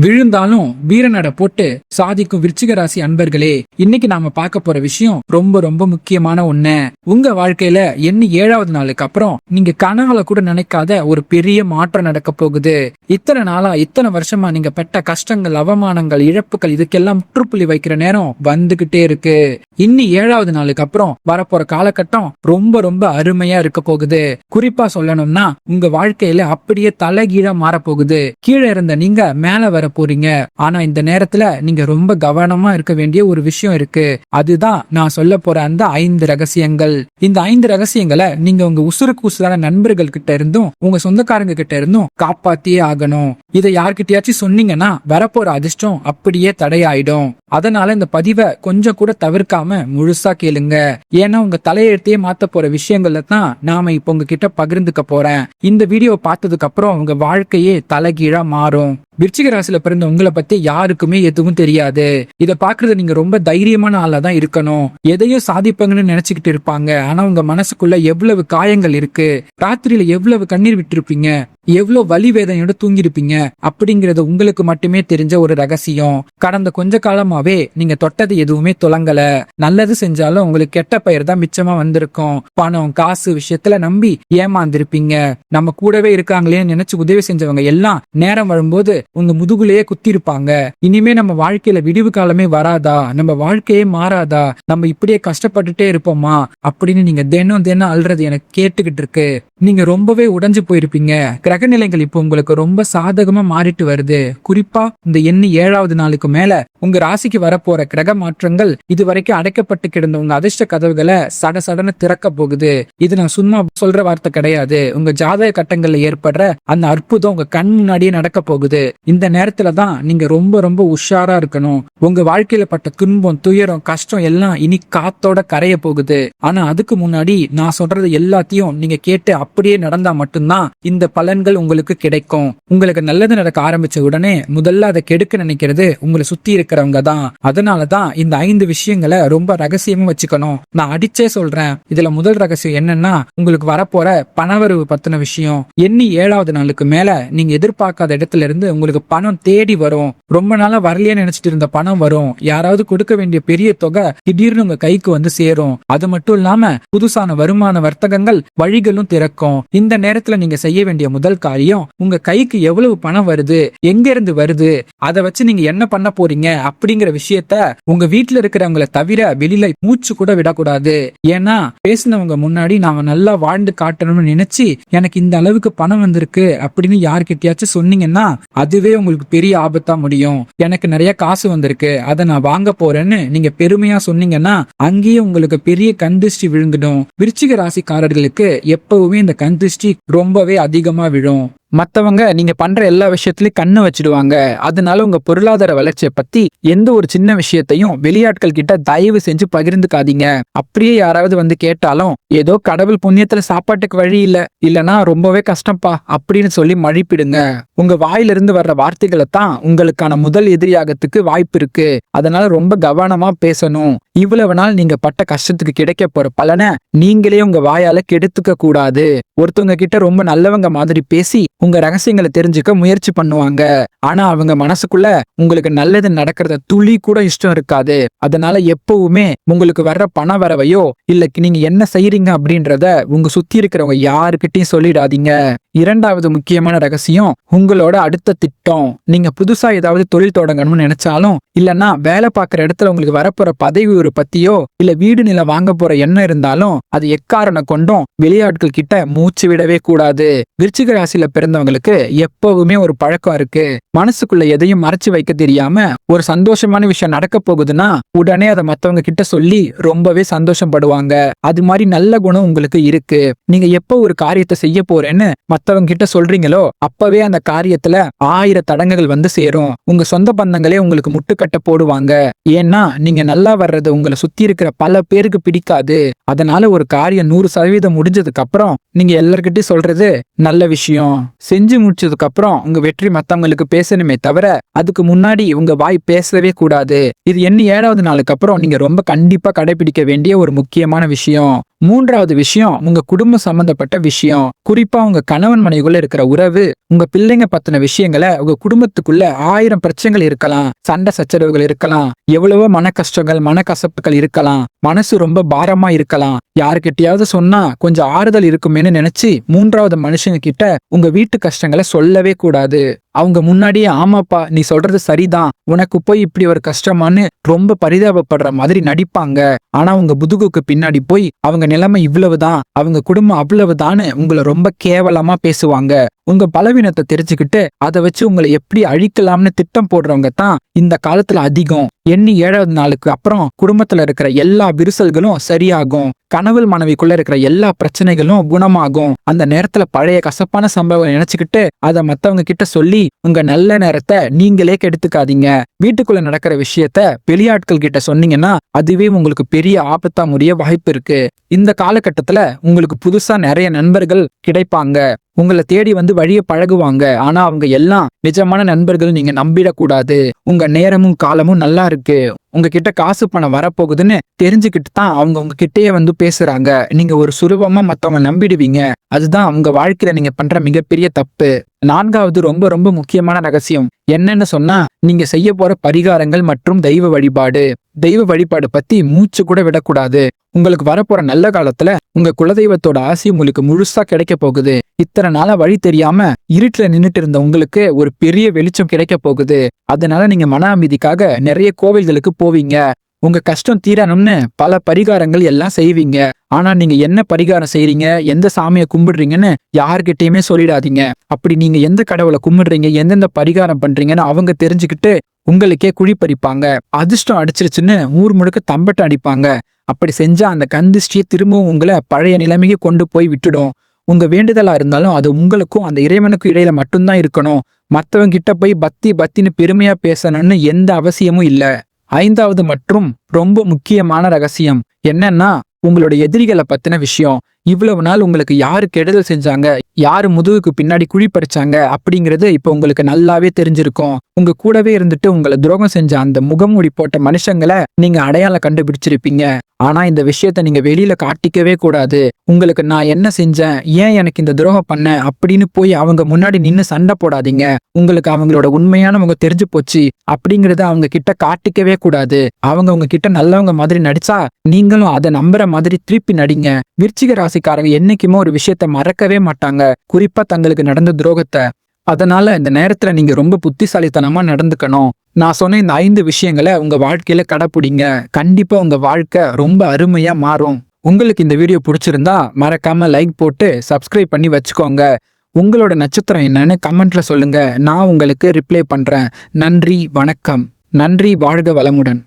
விழுந்தாலும் வீரநட போட்டு சாதிக்கும் விருச்சிக ராசி அன்பர்களே, இன்னைக்கு நாம பார்க்க போற விஷயம் ரொம்ப ரொம்ப முக்கியமான ஒண்ணு. உங்க வாழ்க்கையில எண்ணி 7வது நாளுக்கு அப்புறம் நீங்க கனவுல கூட நினைக்காத ஒரு பெரிய மாற்றம் நடக்க போகுது. இத்தனை நாளா இத்தனை வருஷமா நீங்க பெற்ற கஷ்டங்கள், அவமானங்கள், இழப்புகள் இதுக்கெல்லாம் முற்றுப்புள்ளி வைக்கிற நேரம் வந்துகிட்டே இருக்கு. இன்னி 7வது நாளுக்கு அப்புறம் வரப்போற காலகட்டம் ரொம்ப ரொம்ப அருமையா இருக்க போகுது. குறிப்பா சொல்லணும்னா உங்க வாழ்க்கையில அப்படியே தலைகீழா மாற போகுது. கீழே இருந்த நீங்க மேல வர போறீங்க. ஆனா இந்த நேரத்துல நீங்க ரொம்ப கவனமா இருக்க வேண்டிய ஒரு விஷயம் இருக்கு. அதுதான் நான் சொல்ல போற அந்த 5 ரகசியங்கள். இந்த 5 ரகசியங்களை நீங்க உங்க உசுருக்கு உசுரான நண்பர்கள் கிட்ட இருந்தும் உங்க சொந்தக்காரங்க கிட்ட இருந்தும் காப்பாத்தியே ஆகணும். இதை யார்கிட்டயாச்சும் சொன்னீங்கன்னா வரப்போற அதிர்ஷ்டம் அப்படியே தடையாயிடும். அதனால இந்த பதிவை கொஞ்சம் கூட தவிர்க்காம முழுசா கேளுங்க. ஏன்னா உங்க தலையெழுத்தையே மாத்த போற விஷயங்கள்ல தான் நாம இப்ப உங்ககிட்ட பகிர்ந்துக்க போறேன். இந்த வீடியோ பார்த்ததுக்கு அப்புறம் உங்க வாழ்க்கையே தலைகீழா மாறும். விருச்சிக ராசியில பிறந்த உங்களை பத்தி யாருக்குமே எதுவும் தெரியாது. இத பாக்குறது நீங்க ரொம்ப தைரியமான ஆளா தான் இருக்கணும். எதையும் சாதிப்பாங்கன்னு நினைச்சுக்கிட்டு இருப்பாங்க. ஆனா உங்க மனசுக்குள்ள எவ்வளவு காயங்கள் இருக்கு, ராத்திரியில எவ்வளவு கண்ணீர் விட்டுருப்பீங்க, எவ்வளவு வலி வேதனையோட தூங்கிருப்பீங்க அப்படிங்கறது உங்களுக்கு மட்டுமே தெரிஞ்ச ஒரு ரகசியம். கடந்த கொஞ்ச காலமாவே நீங்க தொட்டது எதுவுமே துலங்கல. நல்லது செஞ்சாலும் உங்களுக்கு கெட்ட பெயர் தான் மிச்சமா வந்திருக்கும். பணம் காசு விஷயத்துல நம்பி ஏமாந்திருப்பீங்க. நம்ம கூடவே இருக்காங்களே நினைச்சு உதவி செஞ்சவங்க எல்லாம் நேரம் வரும்போது உங்க முதுகுலையே குத்தி இருப்பாங்க. இனிமே நம்ம வாழ்க்கையில விடிவு காலமே வராதா, நம்ம வாழ்க்கையே மாறாதா, நம்ம இப்படியே கஷ்டப்பட்டுட்டே இருப்போமா அப்படின்னு நீங்க தினம் தினம் அல்றது எனக்கு கேட்டுக்கிட்டு இருக்கு. நீங்க ரொம்பவே உடைஞ்சு போயிருப்பீங்க. கிரக நிலைகள் இப்போ உங்களுக்கு ரொம்ப சாதகமா மாறிட்டு வருது. குறிப்பா இந்த எண்ணி 7வது நாளுக்கு மேல உங்க ராசிக்கு வரப்போற கிரக மாற்றங்கள் இதுவரைக்கும் அடைக்கப்பட்டு கிடந்த உங்க அதிர்ஷ்ட கதவுகளை சட சடன்னு திறக்க போகுது. இது நான் சும்மா சொல்ற வார்த்தை கிடையாது. உங்க ஜாதக கட்டங்கள்ல ஏற்படுற அந்த அற்புதம் உங்க கண் முன்னாடியே நடக்க போகுது. இந்த நேரத்துல தான் நீங்க ரொம்ப ரொம்ப உஷாரா இருக்கணும். உங்க வாழ்க்கையில பட்ட துன்பம், துயரம், கஷ்டம் எல்லாம் இனி காத்தோட கரைய போகுது. ஆனா அதுக்கு முன்னாடி நான் சொல்றது எல்லாத்தையும் நீங்க கேட்டு அப்படியே நடந்தா மட்டும்தான் இந்த பலன்கள் உங்களுக்கு கிடைக்கும். உங்களுக்கு நல்லது நடக்க ஆரம்பிச்ச உடனே முதல்ல அதை கெடுக்க நினைக்கிறது உங்களை சுத்தி இருக்கிறவங்க தான். அதனாலதான் இந்த 5 விஷயங்களை ரொம்ப ரகசியமா வச்சுக்கணும். நான் அடிச்சே சொல்றேன். இதுல முதல் ரகசியம் என்னன்னா உங்களுக்கு வரப்போற பணவரவு பத்தின விஷயம். எண்ணி 7வது நாளுக்கு மேல நீங்க எதிர்பார்க்காத இடத்துல இருந்து உங்களுக்கு பணம் தேடி வரும். ரொம்ப நாளா வரலையே நினைச்சிட்டு இருந்த பணம் வரும். யாராவது கொடுக்க வேண்டிய பெரிய தொகை திடீர்னு உங்க கைக்கு வந்து சேரும். அது மட்டும் இல்லாம புதுசான வருமான வர்த்தகங்கள் வழிகளும் திறக்கும். இந்த நேரத்துல நீங்க செய்ய வேண்டிய முதல் காரியம் உங்க கைக்கு எவ்வளவு பணம் வருது, எங்க இருந்து வருது, அதை வச்சு நீங்க என்ன பண்ண போறீங்க அப்படிங்கிற விஷயத்த உங்க வீட்டுல இருக்கிறவங்களை தவிர வெளியில மூச்சு கூட விடக்கூடாது. ஏன்னா பேசினவங்க முன்னாடி நாம நல்லா வாழ்ந்து காட்டணும்னு நினைச்சு எனக்கு இந்த அளவுக்கு பணம் வந்திருக்கு அப்படின்னு யார்கிட்டயாச்சும் சொன்னீங்கன்னா அதுவே உங்களுக்கு பெரிய ஆபத்தா முடியும். எனக்கு நிறைய காசு வந்திருக்கு, அதை நான் வாங்க போறேன்னு நீங்க பெருமையா சொன்னீங்கன்னா அங்கேயே உங்களுக்கு பெரிய கண்திருஷ்டி விழுந்துடும். விருச்சிக ராசிக்காரர்களுக்கு எப்பவுமே இந்த கண்திருஷ்டி ரொம்பவே அதிகமா விழும். மத்தவங்க நீங்க பண்ற எல்லா விஷயத்திலயும் கண்ணு வச்சிடுவாங்க. அதனால உங்க பொருளாதார வளர்ச்சியை பத்தி எந்த ஒரு சின்ன விஷயத்தையும் வெளியாட்கள் கிட்ட தயவு செஞ்சு பகிர்ந்துக்காதீங்க. அப்படியே யாராவது வந்து கேட்டாலும் ஏதோ கடவுள் புண்ணியத்துல சாப்பாட்டுக்கு வழி இல்லனா ரொம்பவே கஷ்டப்பா அப்படின்னு சொல்லி மழிப்பிடுங்க. உங்க வாயிலிருந்து வர்ற வார்த்தைகளை தான் உங்களுக்கான முதல் எதிரியாகத்துக்கு வாய்ப்பு இருக்கு. அதனால ரொம்ப கவனமா பேசணும். இவ்வளவு நாள் நீங்க பட்ட கஷ்டத்துக்கு கிடைக்க போற பலனை நீங்களே உங்க வாயால கெடுத்துக்க கூடாது. ஒருத்தவங்க கிட்ட ரொம்ப நல்லவங்க மாதிரி பேசி உங்க ரகசியங்களை தெரிஞ்சுக்க முயற்சி பண்ணுவாங்க. ஆனா அவங்க மனசுக்குள்ள உங்களுக்கு நல்லது நடக்கிறத துளி கூட இஷ்டம் இருக்காது. அதனால எப்பவுமே உங்களுக்கு வர்ற பண வரவையோ இல்ல நீங்க என்ன செய்யறீங்க அப்படின்றத உங்க சுத்தி இருக்கிறவங்க யாருக்கிட்டையும் சொல்லிடாதீங்க. 2வது முக்கியமான ரகசியம் உங்களோட அடுத்த திட்டம். நீங்க புதுசா ஏதாவது தொழில் தொடங்கணும்னு நினைச்சாலும் இல்லன்னா வேலை பார்க்குற இடத்துல உங்களுக்கு வரப்போற பதவி உயர்வு பத்தியோ இல்ல வீடு நிலம் வாங்க போற எண்ணம் இருந்தாலும் அது எக்காரணம் கொண்டும் வெளியாட்கள் கிட்ட மூச்சு விடவே கூடாது. விருச்சிக ராசியில பிறந்தவங்களுக்கு எப்பவுமே ஒரு பழக்கம் இருக்கு. மனசுக்குள்ள எதையும் மறைச்சு வைக்க தெரியாம ஒரு சந்தோஷமான விஷயம் நடக்க போகுதுன்னா உடனே அதை மத்தவங்க கிட்ட சொல்லி ரொம்பவே சந்தோஷப்படுவாங்க. அது மாதிரி நல்ல குணம் உங்களுக்கு இருக்கு. நீங்க எப்போ ஒரு காரியத்தை செய்ய போறேன்னு மத்தவங்க கிட்ட சொல்றீங்களோ அப்பவே அந்த காரியத்துல 1000 தடங்கங்கள் வந்து சேரும். உங்க சொந்த பந்தங்களே உங்களுக்கு முட்டுக்கட்ட போடுவாங்க. ஏன்னா நீங்க நல்லா வர்றது உங்களை சுத்தி இருக்கிற பல பேருக்கு பிடிக்காது. அதனால ஒரு காரியம் 100% முடிஞ்சதுக்கு அப்புறம் நீங்க எல்லார்கிட்டயும் சொல்றது நல்ல விஷயம். செஞ்சு முடிச்சதுக்கு அப்புறம் உங்க வெற்றி மத்தவங்களுக்கு பேசணுமே தவிர அதுக்கு முன்னாடி உங்க வாய் பேசவே கூடாது. இது எண்ணி 7வது நாளுக்கு அப்புறம் நீங்க ரொம்ப கண்டிப்பா கடைபிடிக்க வேண்டிய ஒரு முக்கியமான விஷயம். 3வது விஷயம் உங்க குடும்பம் சம்பந்தப்பட்ட விஷயம். குறிப்பா உங்க கணவன் மனைவிக்குள்ள இருக்கிற உறவு, உங்க பிள்ளைங்க பத்தின விஷயங்களை. உங்க குடும்பத்துக்குள்ள 1000 பிரச்சனைகள் இருக்கலாம், சண்டை சச்சரவுகள் இருக்கலாம், எவ்வளவோ மன கஷ்டங்கள் மனக்கசப்புகள் இருக்கலாம், மனசு ரொம்ப பாரமா இருக்கலாம். யாருக்கிட்டையாவது சொன்னா கொஞ்சம் ஆறுதல் இருக்குமேனு நினைச்சு 3வது மனுஷங்க கிட்ட உங்க வீட்டு கஷ்டங்களை சொல்லவே கூடாது. அவங்க முன்னாடியே ஆமாப்பா நீ சொல்றது சரிதான், உனக்கு போய் இப்படி ஒரு கஷ்டமான்னு ரொம்ப பரிதாபப்படுற மாதிரி நடிப்பாங்க. ஆனா உங்க முதுகுக்கு பின்னாடி போய் அவங்க நிலைமை இவ்வளவுதான், அவங்க குடும்பம் அவ்வளவுதான்னு உங்களை ரொம்ப கேவலமா பேசுவாங்க. உங்க பலவீனத்தை தெரிஞ்சுக்கிட்டு அதை வச்சு உங்களை எப்படி அழிக்கலாம்னு திட்டம் போடுறவங்க தான் இந்த காலத்துல அதிகம். எண்ணி 7வது நாளுக்கு அப்புறம் குடும்பத்துல இருக்கிற எல்லா விரிசல்களும் சரியாகும். கணவன் மனைவிக்குள்ள இருக்கிற எல்லா பிரச்சனைகளும் குணமாகும். அந்த நேரத்துல பழைய கசப்பான சம்பவம் நினைச்சுக்கிட்டு அதை மத்தவங்க கிட்ட சொல்லி உங்க நல்ல நேரத்தை நீங்களே கெடுத்துக்காதீங்க. வீட்டுக்குள்ள நடக்கிற விஷயத்த வெளியாட்கள் கிட்ட சொன்னீங்கன்னா அதுவே உங்களுக்கு பெரிய ஆபத்தா முடிய வாய்ப்பு இருக்கு. இந்த காலகட்டத்துல உங்களுக்கு புதுசா நிறைய நண்பர்கள் கிடைப்பாங்க. உங்களை தேடி வந்து வழிய பழகுவாங்க. ஆனா அவங்க எல்லாம் நிஜமான நண்பர்கள் நீங்க நம்பிடக்கூடாது. உங்க நேரமும் காலமும் நல்லா இருக்கு, உங்ககிட்ட காசு பணம் வரப்போகுதுன்னு தெரிஞ்சுக்கிட்டு தான் அவங்க உங்ககிட்டயே வந்து பேசுறாங்க. நீங்க ஒரு சுலபமா மத்தவங்க நம்பிடுவீங்க. அதுதான் உங்க வாழ்க்கையில நீங்க பண்ற மிகப்பெரிய தப்பு. 4வது ரொம்ப ரொம்ப முக்கியமான ரகசியம் என்னன்னு சொன்னா, நீங்க செய்ய போற பரிகாரங்கள் மற்றும் தெய்வ வழிபாடு. தெய்வ வழிபாடு பத்தி மூச்சு கூட விடக்கூடாது. உங்களுக்கு வரப்போற நல்ல காலத்துல உங்க குலதெய்வத்தோட ஆசி உங்களுக்கு முழுசா கிடைக்க போகுது. இத்தனை நாளா வழி தெரியாம இருட்டுல நின்னுட்டு இருந்த உங்களுக்கு ஒரு பெரிய வெளிச்சம் கிடைக்க போகுது. அதனால நீங்க மன அமைதிக்காக நிறைய கோவில்களுக்கு போவீங்க. உங்க கஷ்டம் தீரணும்னு பல பரிகாரங்கள் எல்லாம் செய்வீங்க. ஆனா நீங்க என்ன பரிகாரம் செய்றீங்க, எந்த சாமியை கும்பிடுறீங்கன்னு யார்கிட்டயுமே சொல்லிடாதீங்க. அப்படி நீங்க எந்த கடவுளை கும்பிடுறீங்க, எந்தெந்த பரிகாரம் பண்றீங்கன்னு அவங்க தெரிஞ்சுக்கிட்டு உங்களுக்கே குழி பறிப்பாங்க. அதிர்ஷ்டம் அடிச்சிருச்சுன்னு ஊர் முழுக்க தம்பட்டம் அடிப்பாங்க. அப்படி செஞ்சா அந்த கந்திஷ்டியை திரும்பவும் உங்களை பழைய நிலைமைக்கு கொண்டு போய் விட்டுடும். உங்க வேண்டுதலா இருந்தாலும் அது உங்களுக்கும் அந்த இறைவனுக்கும் இடையில மட்டும்தான் இருக்கணும். மத்தவங்க கிட்ட போய் பக்தி பக்தின்னு பெருமையா பேசணும்னு எந்த அவசியமும் இல்ல. 5வது மற்றும் ரொம்ப முக்கியமான ரகசியம் என்னன்னா, உங்களோட எதிரிகளை பத்தின விஷயம். இவ்வளவு நாள் உங்களுக்கு யாரு கெடுதல் செஞ்சாங்க, யாரு முதுகுக்கு பின்னாடி குழி பறிச்சாங்க அப்படிங்கிறது இப்ப உங்களுக்கு நல்லாவே தெரிஞ்சிருக்கும். உங்க கூடவே இருந்துட்டு உங்களை துரோகம் செஞ்ச அந்த முகமூடி போட்ட மனுஷங்களை நீங்க அடையாளம் கண்டுபிடிச்சிருப்பீங்க. ஆனா இந்த விஷயத்த நீங்க வெளியில காட்டிக்கவே கூடாது. உங்களுக்கு நான் என்ன செஞ்சேன், ஏன் எனக்கு இந்த துரோகம் பண்ண அப்படின்னு போய் அவங்க முன்னாடி நின்னு சண்டை போடாதீங்க. உங்களுக்கு அவங்களோட உண்மையான முகம் தெரிஞ்சு போச்சு அப்படிங்கறத அவங்க கிட்ட காட்டிக்கவே கூடாது. அவங்க உங்க கிட்ட நல்லவங்க மாதிரி நடிச்சா நீங்களும் அதை நம்புற மாதிரி திருப்பி நடிங்க. விருச்சிக ராசிக்காரங்க என்னைக்குமே ஒரு விஷயத்த மறக்கவே மாட்டாங்க, குறிப்பா தங்களுக்கு நடந்த துரோகத்தை. அதனால இந்த நேரத்துல நீங்க ரொம்ப புத்திசாலித்தனமா நடந்துக்கணும். நான் சொன்ன இந்த 5 விஷயங்களை உங்க வாழ்க்கையில கடைப்பிடிங்க. கண்டிப்பா உங்க வாழ்க்கை ரொம்ப அருமையா மாறும். உங்களுக்கு இந்த வீடியோ பிடிச்சிருந்தா மறக்காம லைக் போட்டு சப்ஸ்கிரைப் பண்ணி வச்சுக்கோங்க. உங்களோட நட்சத்திரம் என்னன்னு கமெண்ட்ல சொல்லுங்க, நான் உங்களுக்கு ரிப்ளை பண்றேன். நன்றி, வணக்கம். நன்றி, வாழ்க வளமுடன்.